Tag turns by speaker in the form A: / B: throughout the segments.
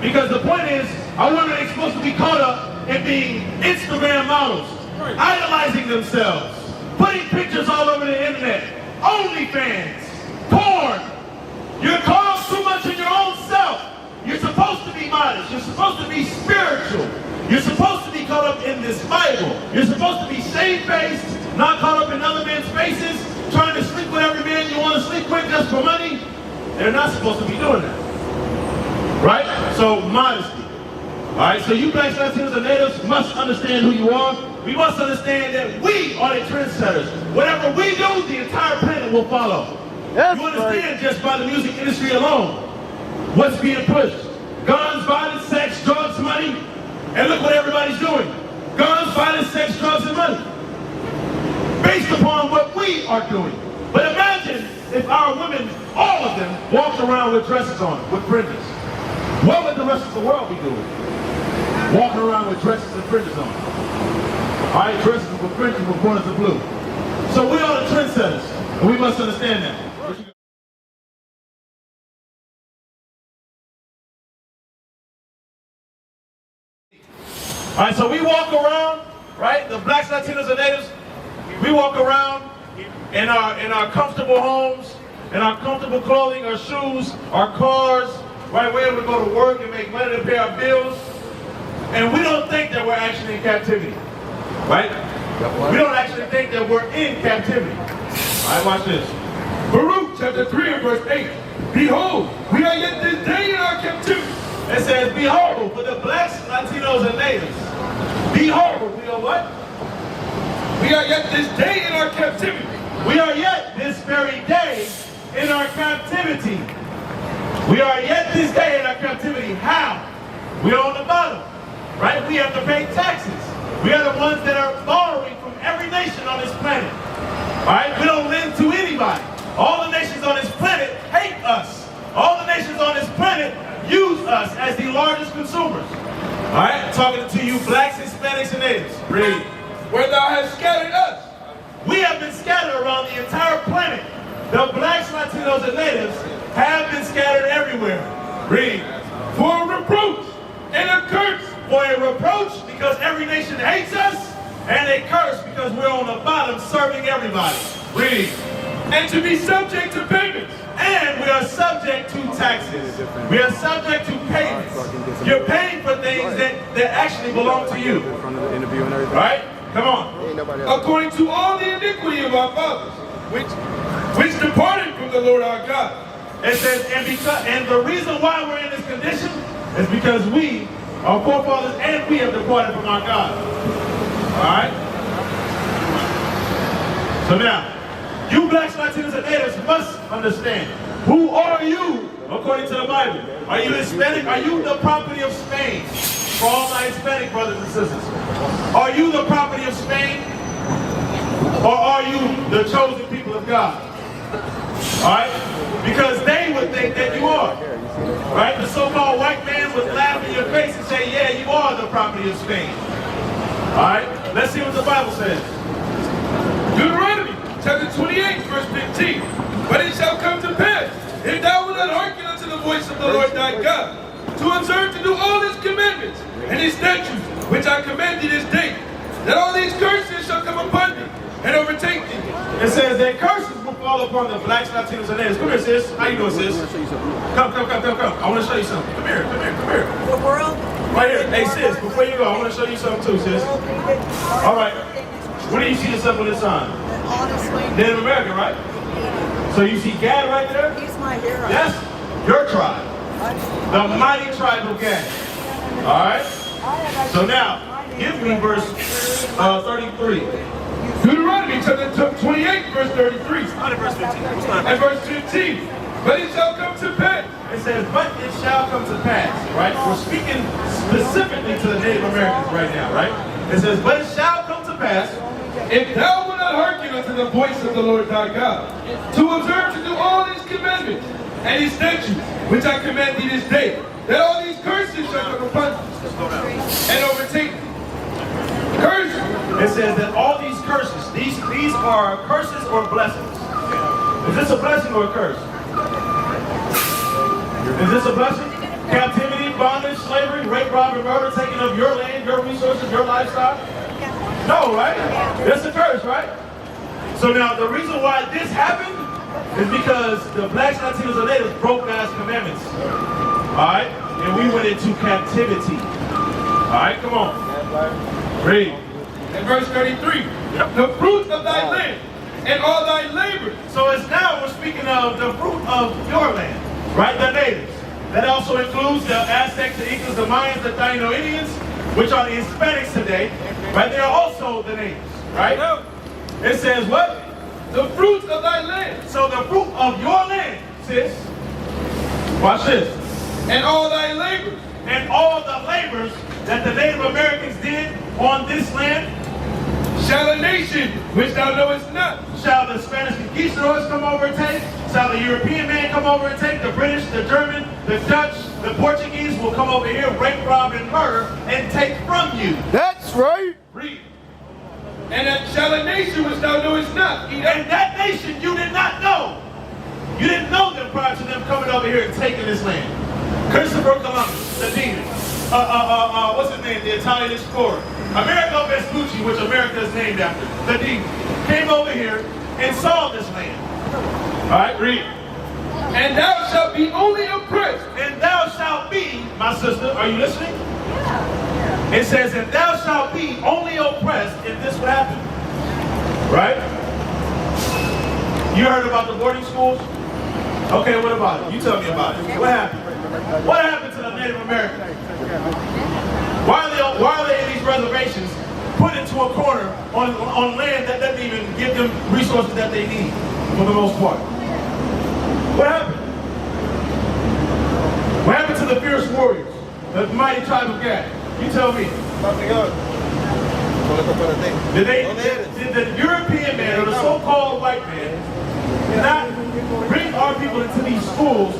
A: Because the point is, our women ain't supposed to be caught up in being Instagram models, idolizing themselves, putting pictures all over the internet, OnlyFans, porn. You're caught up too much in your own self. You're supposed to be modest. You're supposed to be spiritual. You're supposed to be caught up in this Bible. You're supposed to be shamefaced, not caught up in other men's faces, trying to sleep with every man you want to sleep with just for money. They're not supposed to be doing that. Right? So, modesty. Alright, so you blacks, Latinos, and natives must understand who you are. We must understand that we are the trendsetters. Whatever we do, the entire planet will follow. Yes, you understand just by the music industry alone what's being pushed. Guns, violence, sex, drugs, money. And look what everybody's doing. Guns, violence, sex, drugs, and money. Based upon what we are doing. But imagine if our women, all of them, walked around with dresses on, with fringes. What would the rest of the world be doing? Walking around with dresses and fringes on. Alright, dresses with fringes with corners of blue. So we are the trendsetters, and we must understand that. Alright, so we walk around, right? The blacks, Latinos, and natives, we walk around in our comfortable homes, in our comfortable clothing, our shoes, our cars, right? We're able to go to work and make money to pay our bills. And we don't think that we're actually in captivity, right? We don't actually think that we're in captivity. Alright, watch this. Baruch chapter 3 and verse 8. Behold, we are yet this day in our captivity. It says, behold, for the blacks, Latinos, and natives. Behold, we are what? We are yet this day in our captivity. We are yet this very day in our captivity. We are yet this day in our captivity. How? We are on the bottom, right? We have to pay taxes. We are the ones that are borrowing from every nation on this planet. All right? We don't lend to anybody. All the nations on this planet hate us. All the nations on this planet use us as the largest consumers. All right? Talking to you blacks, Hispanics, and natives. Read. Where thou hast scattered us. We have been scattered around the entire planet. The blacks, Latinos, and natives have been scattered everywhere. Read. For a reproach and a curse. For a reproach because every nation hates us, and a curse because we're on the bottom serving everybody. Read. And to be subject to payments. And we are subject to taxes. We are subject to payments. You're paying for things that actually belong to you. Right? Come on. According to all the iniquity of our fathers, which departed from the Lord our God. It says, and the reason why we're in this condition is because we, our forefathers, and we have departed from our God. Alright? So now, you blacks, Latinos, and natives must understand. Who are you according to the Bible? Are you Hispanic? Are you the property of Spain? For all my Hispanic brothers and sisters. Are you the property of Spain? Or are you the chosen people of God? Alright? Because they would think that you are. Right? The so-called white man would laugh in your face and say, yeah, you are the property of Spain. Alright? Let's see what the Bible says. Deuteronomy chapter 28, verse 15. But it shall come to pass, if thou wilt not hearken unto the voice of the Lord thy God, to observe to do all his commandments and his statutes, which I command thee this day, that all these curses shall come upon thee and overtake thee. It says that curses will fall upon the blacks, Latinos, and natives. Come here, sis. How you doing, sis? Come. I want to show you something. Come here.
B: The world?
A: Right here. Hey, sis, before you go, I want to show you something too, sis. All right. What do you see yourself on this sign? Native American, right? So you see Gad right there?
B: He's my hero.
A: That's your tribe. The mighty tribe of Gad. All right? So now, give me verse 33. Deuteronomy chapter 28, verse 33. Not verse 15. And verse 15. But it shall come to pass. It says, but it shall come to pass. Right? We're speaking specifically to the Native Americans right now, right? It says, but it shall come to pass, if thou wilt not hearken unto the voice of the Lord thy God, to observe to do all his commandments and his statutes, which I command thee this day, that all these curses shall come upon thee and overtake thee. Curses. It says that all these curses, these are curses or blessings. Is this a blessing or a curse? Is this a blessing? Captivity, bondage, rape, rob, and murder, taking of your land, your resources, your livestock? No, right? That's a curse, right? So now the reason why this happened is because the blacks, Latinos, and natives broke God's commandments. Alright? And we went into captivity. Alright, come on. Read.
B: In verse 33, the fruit of thy land and all thy labor.
A: So it's now we're speaking of the fruit of your land, right? The natives. That also includes the Aztecs, the Incas, the Mayans, the Taino Indians, which are the Hispanics today, right? They are also the natives, right? It says what?
B: The fruit of thy land.
A: So the fruit of your land, sis. Watch this.
B: And all thy labors.
A: And all the labors that the Native Americans did on this land.
B: Shall a nation which thou knowest not.
A: Shall the Spanish conquistadors come over and take? Shall the European man come over and take? The British, the German, the Dutch, the Portuguese will come over here, rape, rob, and murder, and take from you.
C: That's right.
A: Read.
B: And that shall a nation which thou knowest not.
A: And that nation you did not know. You didn't know them prior to them coming over here and taking this land. Christopher Columbus, the demon. What's his name? The Italian explorer. Amerigo Vespucci, which America is named after, the demon, came over here and saw this land. All right, read.
B: And thou shalt be only oppressed.
A: And thou shalt be, my sister, are you listening? Yeah. It says, and thou shalt be only oppressed if this would happen. Right? You heard about the boarding schools? Okay, what about it? You tell me about it. What happened? What happened to the Native Americans? Why are they in these reservations put into a corner on land that doesn't even give them resources that they need for the most part? What happened? What happened to the fierce warriors, the mighty tribe of Gad? You tell me. Did the European man or the so-called white man not bring our people into these schools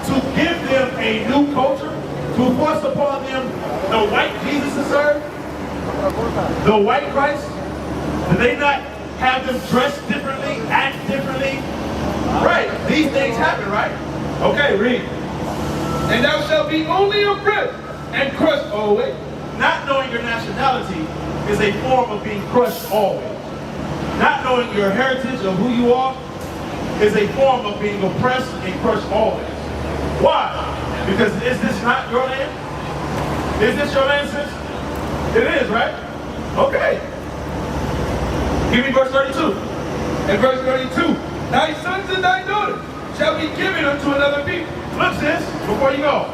A: to give them a new culture, to force upon them the white Jesus to serve, the white Christ? Did they not have them dress differently, act differently? Right, these things happen, right? Okay, read.
B: And thou shalt be only oppressed and crushed always.
A: Not knowing your nationality is a form of being crushed always. Not knowing your heritage of who you are is a form of being oppressed and crushed always. Why? Because is this not your land? Is this your land, sis? It is, right? Okay. Give me verse 32.
B: And verse 32. Thy sons and thy daughters shall be given unto another people.
A: Look, sis, before you go.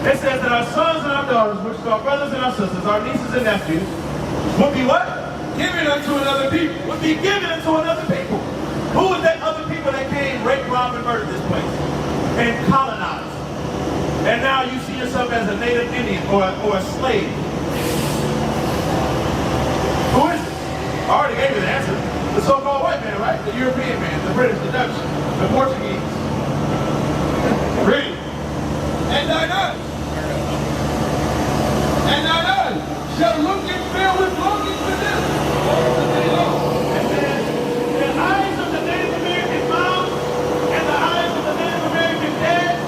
A: It says that our sons and our daughters, which are our brothers and our sisters, our nieces and nephews, would be what?
B: Given unto another people.
A: Would be given unto another people. Who was that other people that came, rape, rob, and murdered this place? And colonized. And now you see yourself as a native Indian or a slave. Who is it? I already gave you the answer. The so-called white man, right? The European man, the British, the Dutch, the Portuguese. Read.
B: And thine eyes. And thine eyes shall look and fill with longing for them all the day long.
A: And then the eyes of the Native American moms and the eyes of the Native American dads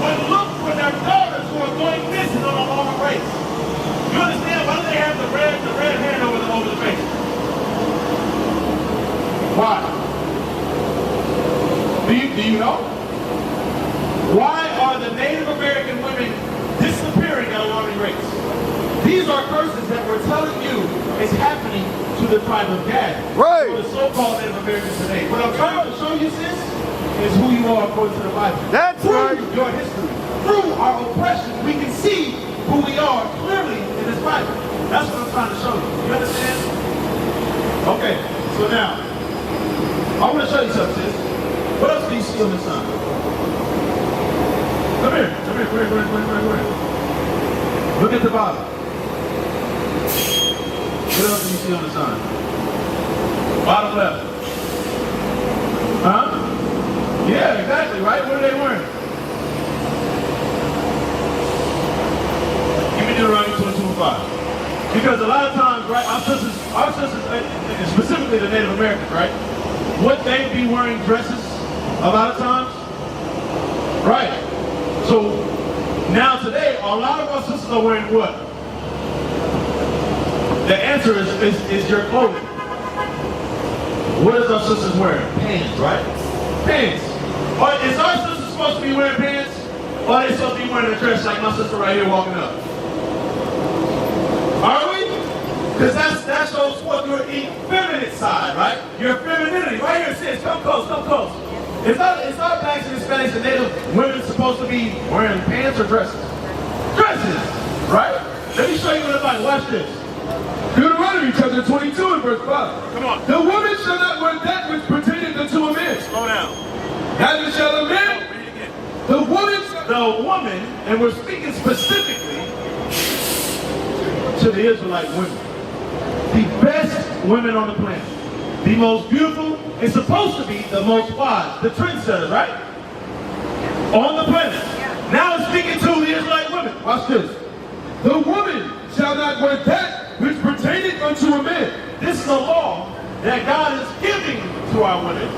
A: would look for their daughters who are going missing on a long race. You understand? Why do they have the red hand over the face? Why? Do you know? Why are the Native American women disappearing at an alarming rate? These are curses that we're telling you is happening to the tribe of Gad.
C: Right.
A: For the so-called Native Americans today. What I'm trying to show you, sis, is who you are according to the Bible.
C: That's right.
A: Through your history, through our oppression, we can see who we are clearly in this Bible. That's what I'm trying to show you. You understand? Okay, so now, I want to show you something, sis. What else do you see on the sun? Come here. Look at the bottom. What else do you see on the sign? Bottom left. Huh? Yeah, exactly, right? What are they wearing? Give me Deuteronomy 22:5. Because a lot of times, right, our sisters, specifically the Native Americans, right, would they be wearing dresses a lot of times? Right. So now today, a lot of our sisters sisters are wearing what? The answer is your clothing. What is our sisters wearing? Pants, right? Pants. Or is our sister supposed to be wearing pants? Or are they supposed to be wearing a dress like my sister right here walking up? Are we? Because that shows forth your effeminate side, right? Your femininity. Right here it says, come close, come close. Is our blacks and Hispanics and Native women supposed to be wearing pants or dresses? Dresses, right? Let me show you in the Bible. Watch this.
B: Deuteronomy chapter 22 and verse 5.
A: Come on.
B: The woman shall not wear that which pertaineth unto a man.
A: Slow down.
B: Neither shall a man.
A: Read it again.
B: The woman shall.
A: The woman, and we're speaking specifically to the Israelite women. The best women on the planet. The most beautiful and supposed to be the most wise. The trendsetters, right? On the planet. Now it's speaking to the Israelite women. Watch this.
B: The woman shall not wear that which pertaineth unto a man.
A: This is a law that God is giving to our women.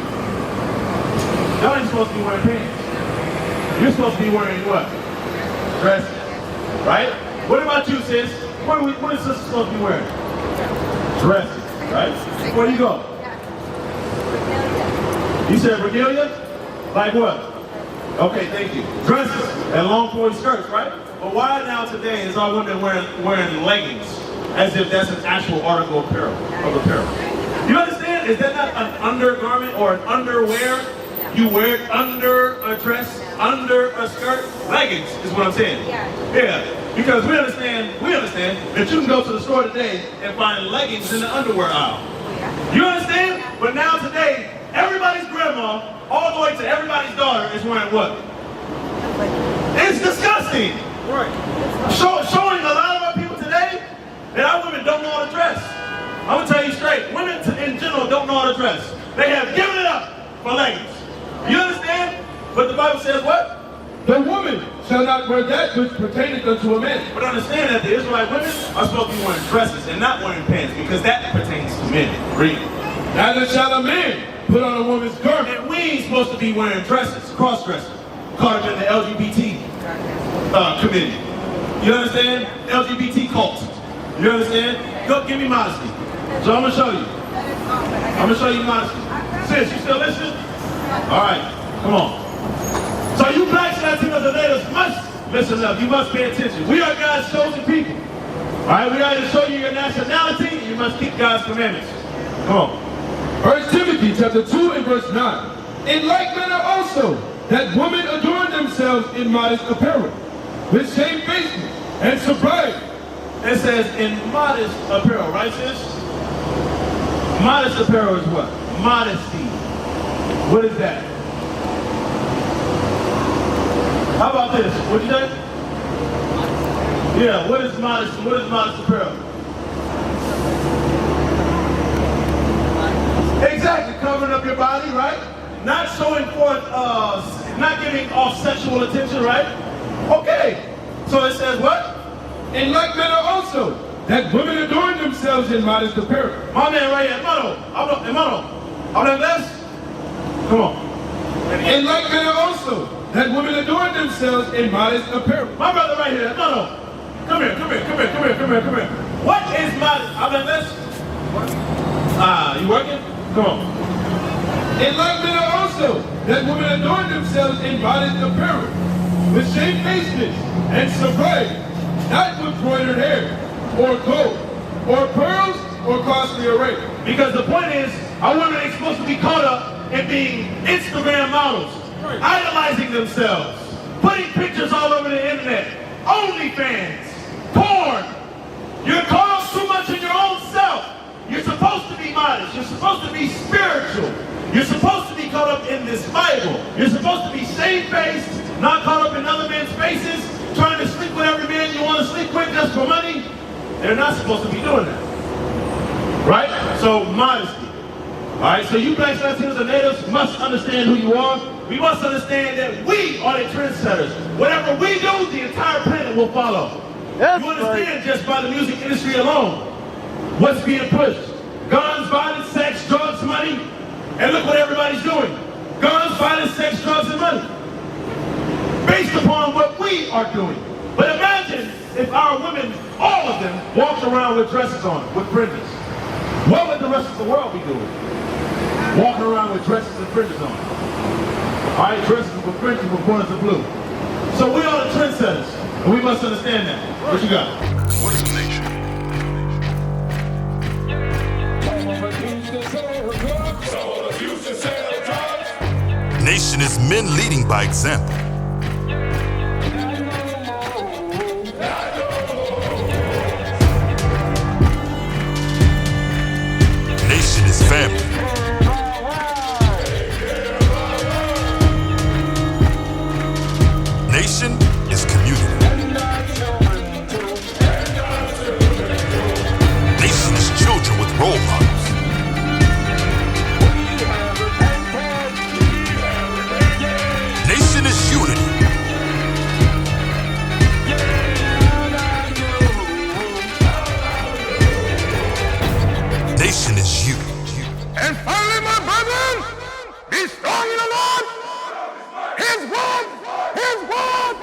A: Y'all ain't supposed to be wearing pants. You're supposed to be wearing what? Dresses. Right? What about you, sis? What is sister supposed to be wearing? Dresses. Right? Where you go? You said regalia? Like what? Okay, thank you. Dresses and long flowy skirts, right? But why now today is our women wearing leggings as if that's an actual article of apparel? You understand? Is that not an undergarment or an underwear? You wear it under a dress, under a skirt? Leggings is what I'm saying. Yeah. Because we understand that you can go to the store today and find leggings in the underwear aisle. You understand? But now today, everybody's grandma, all the way to everybody's daughter, is wearing what? It's disgusting. Right. Showing a lot of our people today that our women don't know how to dress. I'm gonna tell you straight, women in general don't know how to dress. They have given it up for leggings. You understand? But the Bible says what?
B: The woman shall not wear that which pertaineth unto a man.
A: But understand that the Israelite women are supposed to be wearing dresses and not wearing pants because that pertains to men. Read.
B: Neither shall a man put on a woman's garment.
A: And we ain't supposed to be wearing dresses, cross-dresses, caught up in the LGBT committee. You understand? LGBT cult. You understand? Go, give me modesty. So I'm gonna show you. I'm gonna show you modesty. Sis, you still listening? All right, come on. So you blacks, Latinos, and natives must listen up. You must pay attention. We are God's chosen people. All right, we are to show you your nationality. You must keep God's commandments. Come on.
B: 1 Timothy chapter 2 and verse 9. In like manner also, that women adorn themselves in modest apparel, with shamefacedness and sobriety.
A: It says in modest apparel, right, sis? Modest apparel is what? Modesty. What is that? How about this? What'd you say? Yeah, what is modesty? What is modest apparel? Exactly, covering up your body, right? Not showing forth, not giving off sexual attention, right? Okay, so it says what?
B: In like manner also, that women adorn themselves in modest apparel.
A: My man right here, hermano, ¿hablas? Come on.
B: In like manner also, that women adorn themselves in modest apparel.
A: My brother right here, hermano, come here. What is modest? ¿Hablas? You working? Come on.
B: In like manner also, that women adorn themselves in modest apparel, with shamefacedness and sobriety, not with broidered hair, or gold, or pearls, or costly array.
A: Because the point is, our women ain't supposed to be caught up in being Instagram models, idolizing themselves, putting pictures all over the internet, OnlyFans, porn. You're caught up too much in your own self. You're supposed to be modest. You're supposed to be spiritual. You're supposed to be caught up in this Bible. You're supposed to be shamefaced, not caught up in other men's faces, trying to sleep with every man you want to sleep with just for money. They're not supposed to be doing that. Right? So modesty. Alright, so you blacks, Latinos, and natives must understand who you are. We must understand that we are the trendsetters. Whatever we do, the entire planet will follow. That's you understand right. Just by the music industry alone, what's being pushed? Guns, violence, sex, drugs, money. And look what everybody's doing. Guns, violence, sex, drugs, and money. Based upon what we are doing. But imagine if our women, all of them, walked around with dresses on, with fringes? What would the rest of the world be doing? Walking around with dresses and fringes on. All right, dresses with fringes with corners of blue. So we are the trendsetters, and we must understand that. What you got?
C: What is a nation?
D: Nation is men leading by example. Nation is family. Nation is community. Nation is children with role models. Nation is unity. Nation is you.
C: And finally, my brethren, be strong in the Lord. His word, His word,